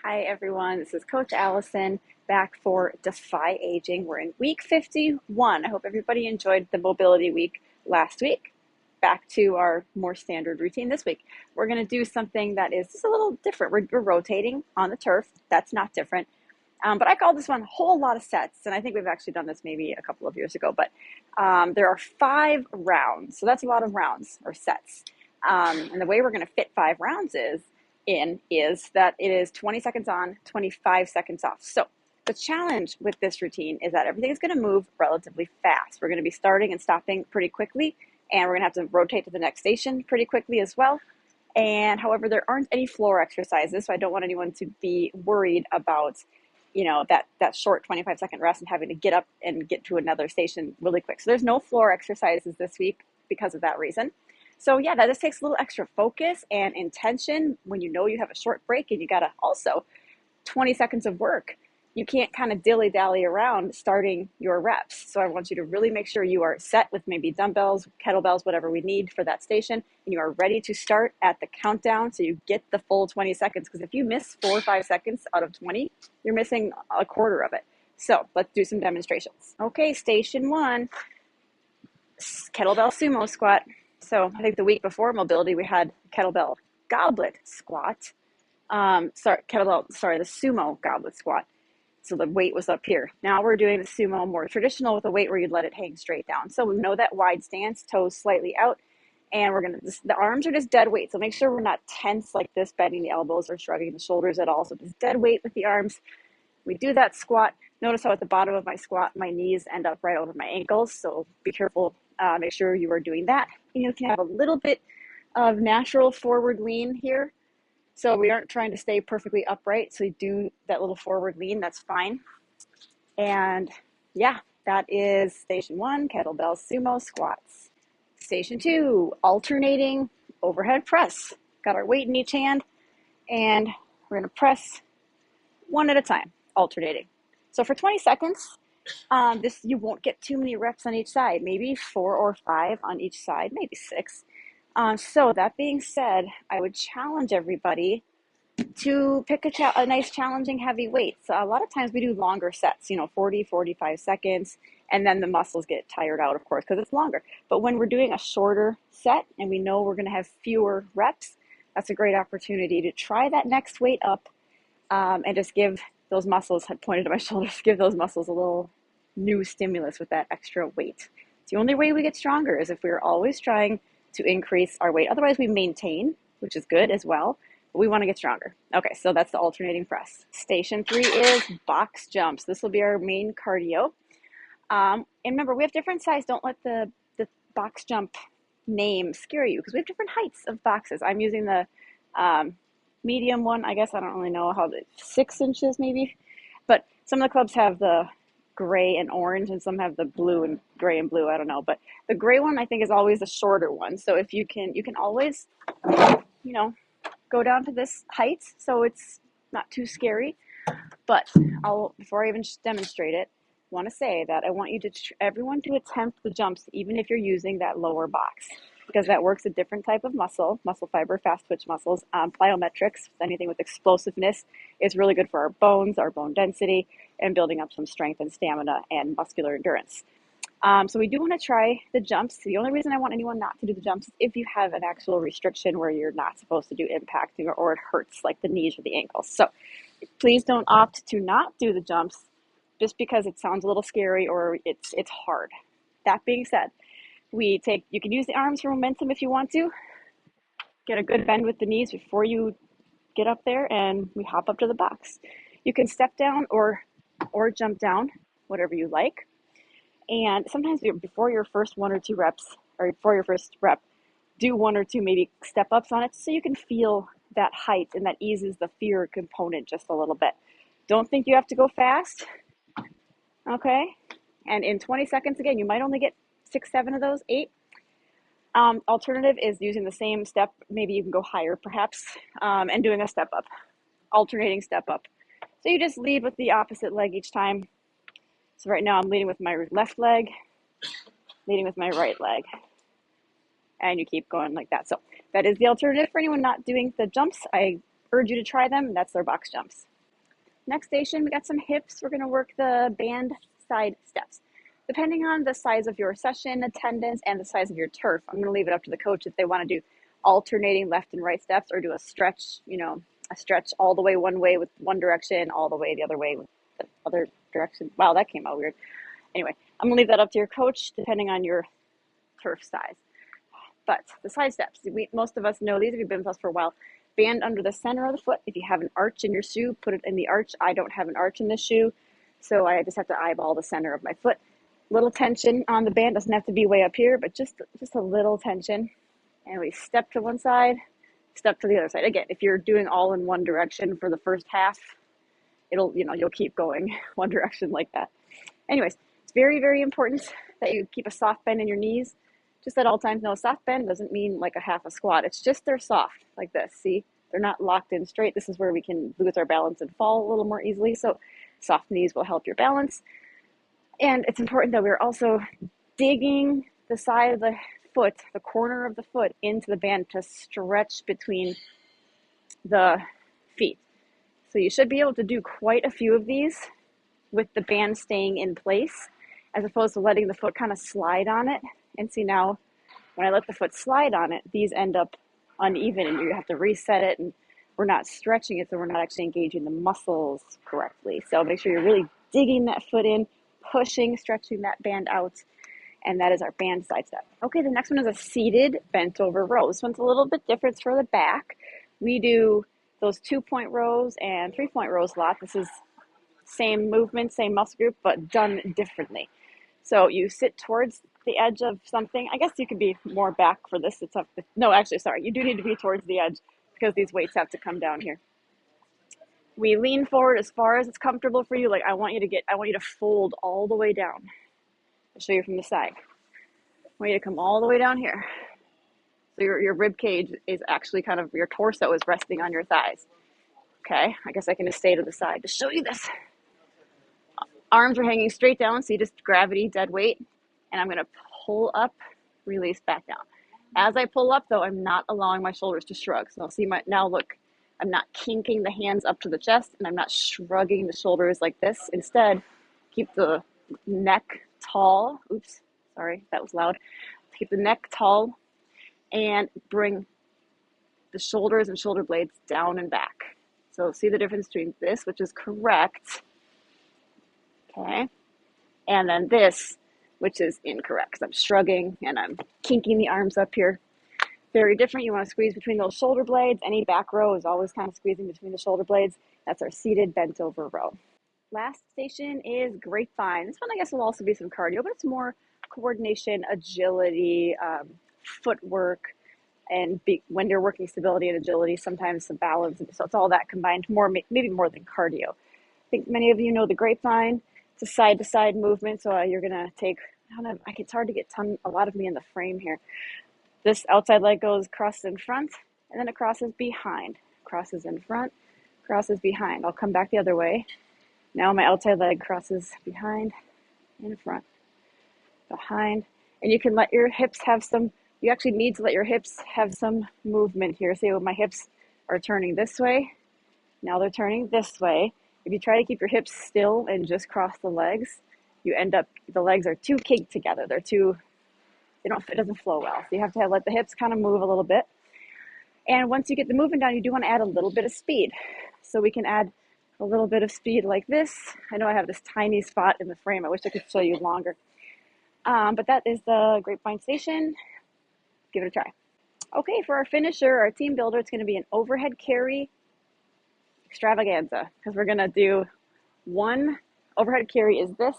Hi everyone, this is Coach Allison back for Defy Aging. We're in week 51. I hope everybody enjoyed the mobility week last week. Back to our more standard routine this week. We're going to do something that is just a little different. We're rotating on the turf. That's not different. But I call this one a whole lot of sets, and I think we've actually done this maybe a couple of years ago, but there are 5 rounds. So that's a lot of rounds or sets. And the way we're going to fit 5 rounds is that it is 20 seconds on, 25 seconds off. So the challenge with this routine is that everything is going to move relatively fast. We're going to be starting and stopping pretty quickly, and we're going to have to rotate to the next station pretty quickly as well. And however, there aren't any floor exercises, so I don't want anyone to be worried about that short 25-second rest and having to get up and get to another station really quick. So there's no floor exercises this week because of that reason. So yeah, that just takes a little extra focus and intention when you know you have a short break and you got to also 20 seconds of work. You can't kind of dilly-dally around starting your reps. So I want you to really make sure you are set with maybe dumbbells, kettlebells, whatever we need for that station, and you are ready to start at the countdown so you get the full 20 seconds. Because if you miss 4 or 5 seconds out of 20, you're missing a quarter of it. So let's do some demonstrations. Okay, station 1, kettlebell sumo squat. So I think the week before mobility, we had kettlebell goblet squat. The sumo goblet squat. So the weight was up here. Now we're doing the sumo more traditional with a weight where you'd let it hang straight down. So we know that wide stance, toes slightly out, and the arms are just dead weight. So make sure we're not tense like this, bending the elbows or shrugging the shoulders at all. So just dead weight with the arms. We do that squat. Notice how at the bottom of my squat, my knees end up right over my ankles. So be careful. Make sure you are doing that. And you can have a little bit of natural forward lean here. So we aren't trying to stay perfectly upright. So you do that little forward lean, that's fine. And yeah, that is station 1, kettlebell sumo squats. Station 2, alternating overhead press. Got our weight in each hand, and we're going to press one at a time, alternating. So for 20 seconds, you won't get too many reps on each side, maybe 4 or 5 on each side, maybe 6. So that being said, I would challenge everybody to pick a nice challenging heavy weight. So a lot of times we do longer sets, 40, 45 seconds, and then the muscles get tired out, of course, because it's longer. But when we're doing a shorter set and we know we're going to have fewer reps, that's a great opportunity to try that next weight up and just give those muscles, I pointed to my shoulders, give those muscles a little new stimulus with that extra weight. It's the only way we get stronger is if we're always trying to increase our weight. Otherwise we maintain, which is good as well, but we want to get stronger. Okay, so that's the alternating press. Station 3 is box jumps. This will be our main cardio. And remember, we have different size. Don't let the box jump name scare you because we have different heights of boxes. I'm using the medium one, I guess. I don't really know how 6 inches maybe, but some of the clubs have the gray and orange and some have the blue and gray and blue. I don't know, but the gray one I think is always the shorter one. So if you can always, go down to this height so it's not too scary. But before I even demonstrate it, want to say that I want you everyone to attempt the jumps even if you're using that lower box, because that works a different type of muscle fiber, fast twitch muscles. Plyometrics, anything with explosiveness, is really good for our bones, our bone density, and building up some strength and stamina and muscular endurance. So we do want to try the jumps. The only reason I want anyone not to do the jumps is if you have an actual restriction where you're not supposed to do impacting or it hurts like the knees or the ankles. So please don't opt to not do the jumps just because it sounds a little scary or it's hard. That being said, you can use the arms for momentum if you want to. Get a good bend with the knees before you get up there, and we hop up to the box. You can step down or jump down, whatever you like. And sometimes before your first 1 or 2 reps, or before your first rep, do 1 or 2 maybe step ups on it so you can feel that height, and that eases the fear component just a little bit. Don't think you have to go fast, okay? And in 20 seconds, again, you might only get 6, 7 of those, 8. Alternative is using the same step, maybe you can go higher perhaps, and doing a step up, alternating step up. So you just lead with the opposite leg each time. So right now I'm leading with my left leg, leading with my right leg. And you keep going like that. So that is the alternative for anyone not doing the jumps. I urge you to try them. That's their box jumps. Next station, we got some hips. We're gonna work the band side steps. Depending on the size of your session attendance and the size of your turf, I'm gonna leave it up to the coach if they wanna do alternating left and right steps or do a stretch, a stretch all the way one way with one direction, all the way the other way with the other direction. Wow, that came out weird. Anyway, I'm gonna leave that up to your coach depending on your turf size. But the side steps, most of us know these if you've been with us for a while. Band under the center of the foot. If you have an arch in your shoe, put it in the arch. I don't have an arch in the shoe, so I just have to eyeball the center of my foot. Little tension on the band, doesn't have to be way up here, but just a little tension. And we step to one side, step to the other side. Again, if you're doing all in one direction for the first half, you'll keep going one direction like that. Anyways, it's very, very important that you keep a soft bend in your knees just at all times. No, soft bend doesn't mean like a half a squat. It's just they're soft like this. See, they're not locked in straight. This is where we can lose our balance and fall a little more easily. So soft knees will help your balance. And it's important that we're also digging the side of the foot, the corner of the foot into the band to stretch between the feet. So you should be able to do quite a few of these with the band staying in place as opposed to letting the foot kind of slide on it. And see, now when I let the foot slide on it, these end up uneven and you have to reset it, and we're not stretching it, so we're not actually engaging the muscles correctly. So make sure you're really digging that foot in, pushing, stretching that band out, and that is our band side step. Okay, the next one is a seated bent over row. This one's a little bit different for the back. We do those 2-point rows and 3-point rows a lot. This is same movement, same muscle group, but done differently. So you sit towards the edge of something. I guess you could be more back for this. No, actually, sorry. You do need to be towards the edge because these weights have to come down here. We lean forward as far as it's comfortable for you. Like I want you to fold all the way down. I'll show you from the side. I want you to come all the way down here. So your rib cage is actually kind of, your torso is resting on your thighs. Okay, I guess I can just stay to the side to show you this. Arms are hanging straight down, so you just gravity, dead weight, and I'm gonna pull up, release back down. As I pull up though, I'm not allowing my shoulders to shrug. So see now look, I'm not kinking the hands up to the chest and I'm not shrugging the shoulders like this. Instead, keep the neck tall. Oops, sorry, that was loud. Keep the neck tall and bring the shoulders and shoulder blades down and back. So see the difference between this, which is correct, okay, and then this, which is incorrect, because I'm shrugging and I'm kinking the arms up here. Very different. You want to squeeze between those shoulder blades. Any back row is always kind of squeezing between the shoulder blades. That's our seated bent over row. Last station is grapevine. This one I guess will also be some cardio, but it's more coordination, agility, footwork, and when you're working stability and agility, sometimes some balance. So it's all that combined, maybe more than cardio. I think many of you know the grapevine. It's a side-to-side movement, so you're going to take, it's hard to get a lot of me in the frame here. This outside leg goes across in front, and then it crosses behind. Crosses in front, crosses behind. I'll come back the other way. Now my outside leg crosses behind, in front, behind. And you can let your hips you actually need to let your hips have some movement here. See, my hips are turning this way. Now they're turning this way. If you try to keep your hips still and just cross the legs, the legs are too kinked together. It doesn't flow well. So you have to let the hips kind of move a little bit. And once you get the movement down, you do want to add a little bit of speed. So we can add a little bit of speed like this. I know I have this tiny spot in the frame. I wish I could show you longer. But that is the grapevine station. Give it a try. Okay, for our finisher, our team builder, it's going to be an overhead carry extravaganza, because we're going to do one overhead carry is this.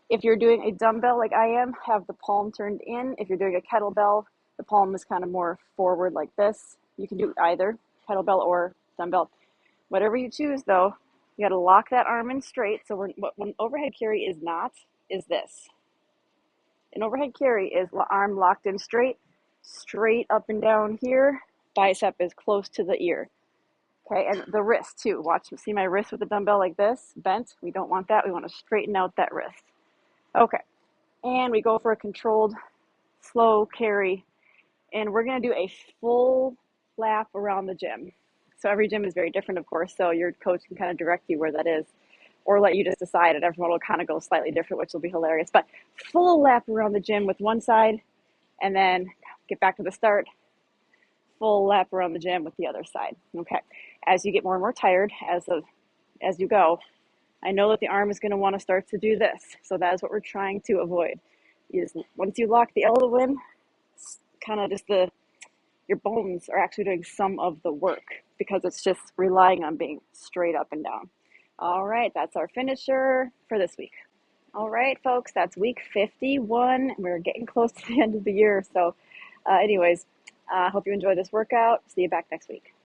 If you're doing a dumbbell like I am, have the palm turned in. If you're doing a kettlebell, the palm is kind of more forward like this. You can do either kettlebell or dumbbell. Whatever you choose though, you got to lock that arm in straight. So what an overhead carry is not, is this. An overhead carry is arm locked in straight up and down here. Bicep is close to the ear. Okay, and the wrist too. See my wrist with the dumbbell like this, bent. We don't want that. We want to straighten out that wrist. Okay, and we go for a controlled, slow carry, and we're going to do a full lap around the gym. So every gym is very different, of course. So your coach can kind of direct you where that is, or let you just decide, and everyone will kind of go slightly different, which will be hilarious. But full lap around the gym with one side, and then get back to the start, full lap around the gym with the other side. Okay. As you get more and more tired as you go, I know that the arm is going to want to start to do this. So that is what we're trying to avoid. Is once you lock the elbow in, kind of just your bones are actually doing some of the work because it's just relying on being straight up and down. All right, that's our finisher for this week. All right, folks, that's week 51. We're getting close to the end of the year. So anyways, hope you enjoyed this workout. See you back next week.